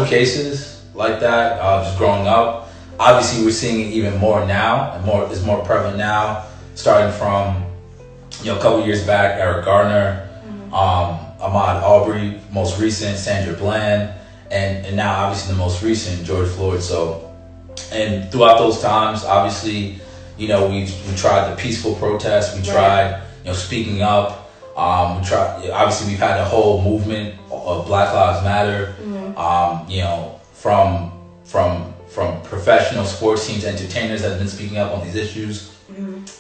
cases like that, just growing up. Obviously, we're seeing it even more now, and it's more prevalent now, starting from, a couple years back, Eric Garner, Ahmaud Arbery, most recent, Sandra Bland, and now obviously the most recent, George Floyd. So, and throughout those times, obviously, we tried the peaceful protest. We tried, speaking up. Obviously, we've had a whole movement of Black Lives Matter. From professional sports teams, entertainers that have been speaking up on these issues.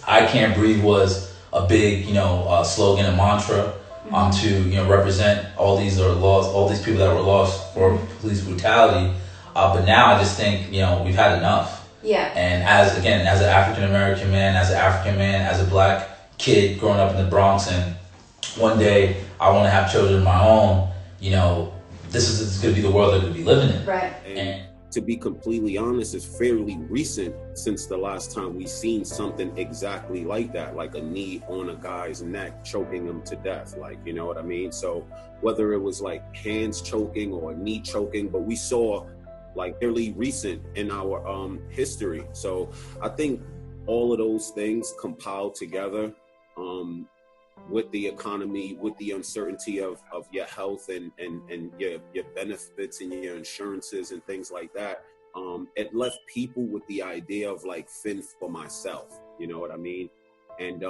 I Can't Breathe was a big, slogan and mantra to, represent all these people that were lost for police brutality. But now I just think, we've had enough. Yeah. And as an African American man, as a black kid growing up in the Bronx, and one day I want to have children of my own, this is going to be the world that we're going to be living in. Right. And to be completely honest, it's fairly recent since the last time we seen something exactly like that, like a knee on a guy's neck choking him to death, like, you know what I mean? So whether it was like hands choking or a knee choking, but we saw like fairly recent in our history. So I think all of those things compiled together, with the economy, with the uncertainty of your health and your benefits and your insurances and things like that, it left people with the idea of like fend for myself, you know what I mean? And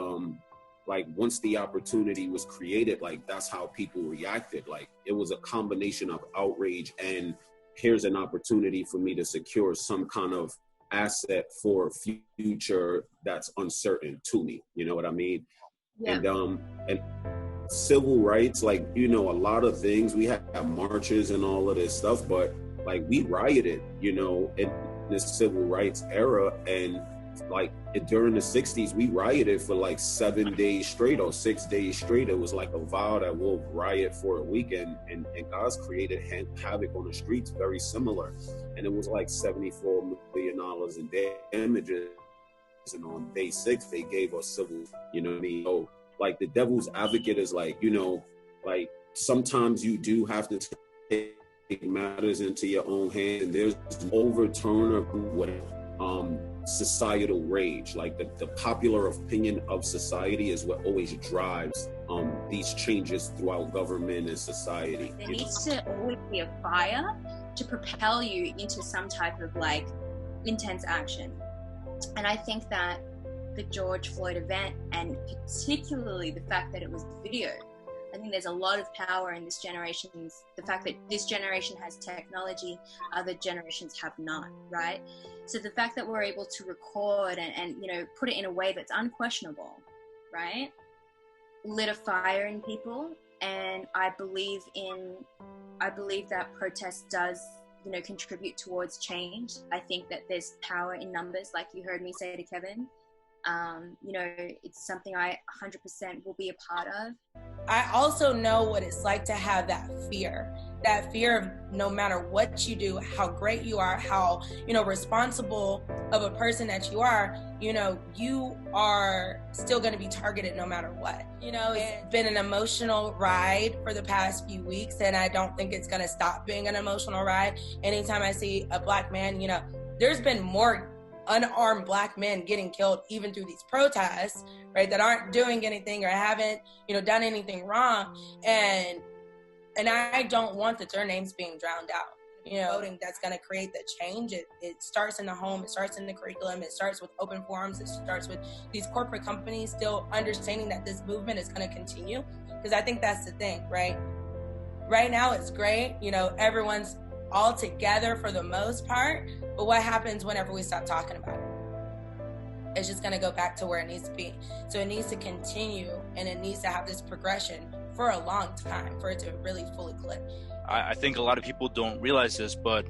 like once the opportunity was created, like that's how people reacted. Like it was a combination of outrage and here's an opportunity for me to secure some kind of asset for a future that's uncertain to me, you know what I mean? Yeah. And civil rights, like, a lot of things, we have marches and all of this stuff, but like we rioted, in this civil rights era. And like during the 60s, we rioted for like 7 days straight or 6 days straight. It was like a vow that we'll riot for a weekend, and God's created havoc on the streets very similar. And it was like $74 million in damages. And on day 6, they gave us civil, you know what I mean? So, like, the devil's advocate is like, like, sometimes you do have to take matters into your own hands, and there's an overturn of what societal rage. Like, the popular opinion of society is what always drives these changes throughout government and society. There needs to always be a fire to propel you into some type of, like, intense action. And I think that the George Floyd event, and particularly the fact that it was videoed, I think there's a lot of power in this generation's, the fact that this generation has technology, other generations have not, right? So the fact that we're able to record and put it in a way that's unquestionable, right? Lit a fire in people. And I believe that protest does contribute towards change. I think that there's power in numbers, like you heard me say to Kevin. It's something I 100% will be a part of. I also know what it's like to have that fear of no matter what you do, how great you are, how, responsible of a person that you are, you are still going to be targeted no matter what. It's been an emotional ride for the past few weeks, and I don't think it's going to stop being an emotional ride. Anytime I see a black man, there's been more unarmed black men getting killed even through these protests, right, that aren't doing anything or haven't, done anything wrong. And I don't want that their names being drowned out. Voting that's going to create the change. It starts in the home. It starts in the curriculum. It starts with open forums. It starts with these corporate companies still understanding that this movement is going to continue. Because I think that's the thing, right? Right now it's great. Everyone's all together for the most part. But what happens whenever we stop talking about it? It's just going to go back to where it needs to be. So it needs to continue, and it needs to have this progression for a long time for it to really fully click. I think a lot of people don't realize this, but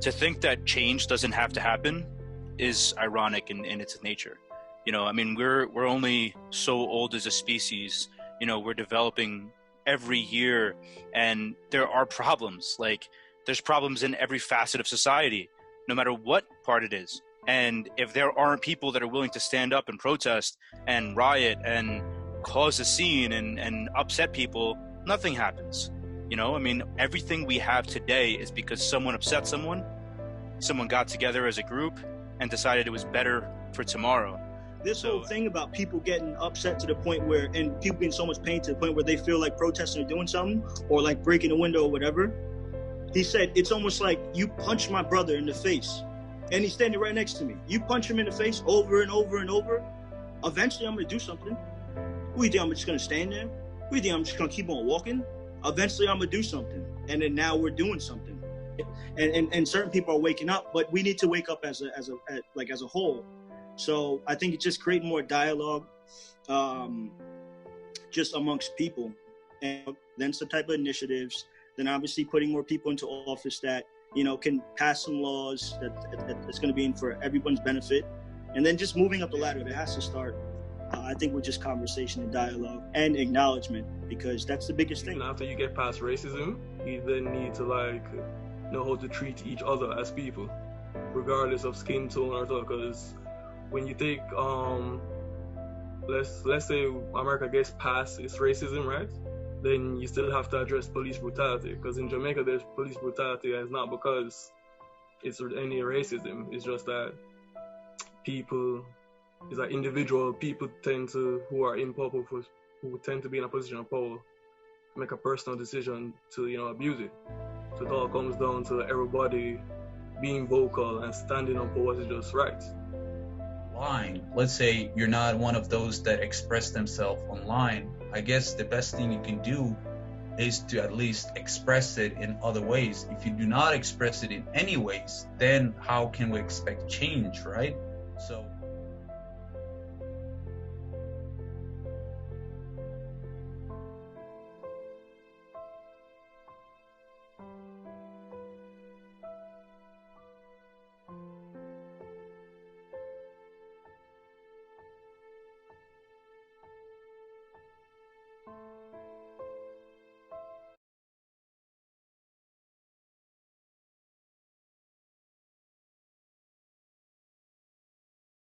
to think that change doesn't have to happen is ironic in its nature. We're only so old as a species. We're developing every year, and there are problems. Like, there's problems in every facet of society, no matter what part it is. And if there aren't people that are willing to stand up and protest and riot and cause a scene and upset people, nothing happens. You know, I mean, everything we have today is because someone upset someone got together as a group and decided it was better for tomorrow. This whole thing about people getting upset to the point where, and people getting so much pain to the point where they feel like protesting or doing something, or like breaking a window or whatever. He said, it's almost like you punch my brother in the face and he's standing right next to me. You punch him in the face over and over and over. Eventually I'm going to do something. Who you think I'm just going to stand there? Who you think I'm just going to keep on walking? Eventually I'm going to do something. And then now we're doing something. And certain people are waking up, but we need to wake up as a whole. So I think it's just creating more dialogue, just amongst people, and then some type of initiatives. Then obviously putting more people into office that, you know, can pass some laws that's going to be for everyone's benefit, and then just moving up the ladder. It has to start, I think, with just conversation and dialogue and acknowledgement, because that's the biggest thing. After you get past racism, you then need to know how to treat each other as people, regardless of skin tone or so. Because when you take let's say America gets past its racism, right? Then you still have to address police brutality, because in Jamaica there's police brutality, and it's not because it's any racism. It's just that individual people who are in power, who tend to be in a position of power, make a personal decision to, you know, abuse it. So it all comes down to everybody being vocal and standing up for what is just right. Let's say you're not one of those that express themselves online. I guess the best thing you can do is to at least express it in other ways. If you do not express it in any ways, then how can we expect change, right? So